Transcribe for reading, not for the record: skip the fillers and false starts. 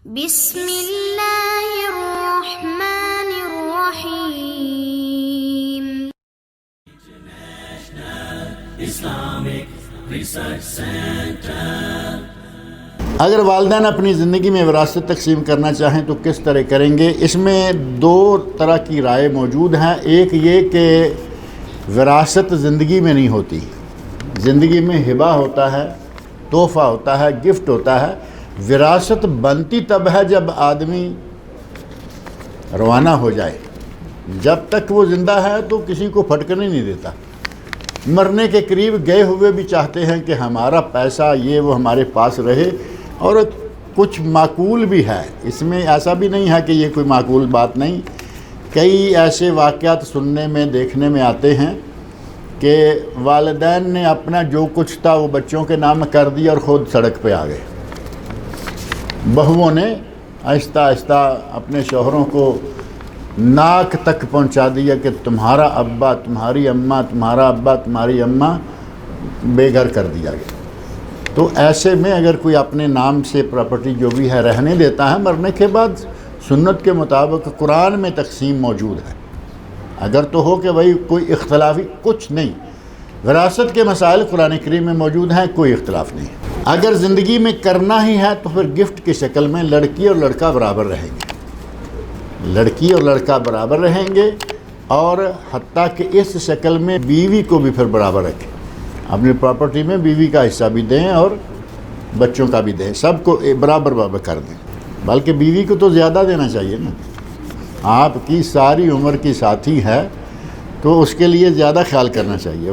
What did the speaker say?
بسم اللہ الرحمن الرحیم۔ اگر والدین اپنی زندگی میں وراثت تقسیم کرنا چاہیں تو کس طرح کریں گے؟ اس میں دو طرح کی رائے موجود ہیں۔ ایک یہ کہ وراثت زندگی میں نہیں ہوتی، زندگی میں ہبہ ہوتا ہے، تحفہ ہوتا ہے، گفٹ ہوتا ہے۔ وراثت بنتی تب ہے جب آدمی روانہ ہو جائے۔ جب تک وہ زندہ ہے تو کسی کو پھٹکنے نہیں دیتا۔ مرنے کے قریب گئے ہوئے بھی چاہتے ہیں کہ ہمارا پیسہ یہ وہ ہمارے پاس رہے، اور کچھ معقول بھی ہے اس میں، ایسا بھی نہیں ہے کہ یہ کوئی معقول بات نہیں۔ کئی ایسے واقعات سننے میں دیکھنے میں آتے ہیں کہ والدین نے اپنا جو کچھ تھا وہ بچوں کے نام کر دیا اور خود سڑک پہ آ گئے۔ بہوؤں نے آہستہ آہستہ اپنے شوہروں کو ناک تک پہنچا دیا کہ تمہارا ابا، تمہاری اماں، تمہارا ابا، تمہاری اماں بے گھر کر دیا گیا۔ تو ایسے میں اگر کوئی اپنے نام سے پراپرٹی جو بھی ہے رہنے دیتا ہے، مرنے کے بعد سنت کے مطابق قرآن میں تقسیم موجود ہے۔ اگر تو ہو کہ بھائی کوئی اختلافی کچھ نہیں، وراثت کے مسائل قرآن کریم میں موجود ہیں، کوئی اختلاف نہیں۔ اگر زندگی میں کرنا ہی ہے تو پھر گفٹ کی شکل میں لڑکی اور لڑکا برابر رہیں گے، لڑکی اور لڑکا برابر رہیں گے، اور حتیٰ کہ اس شکل میں بیوی کو بھی پھر برابر رکھیں۔ اپنی پراپرٹی میں بیوی کا حصہ بھی دیں اور بچوں کا بھی دیں، سب کو برابر برابر کر دیں۔ بلکہ بیوی کو تو زیادہ دینا چاہیے نا، آپ کی ساری عمر کی ساتھی ہے تو اس کے لیے زیادہ خیال کرنا چاہیے۔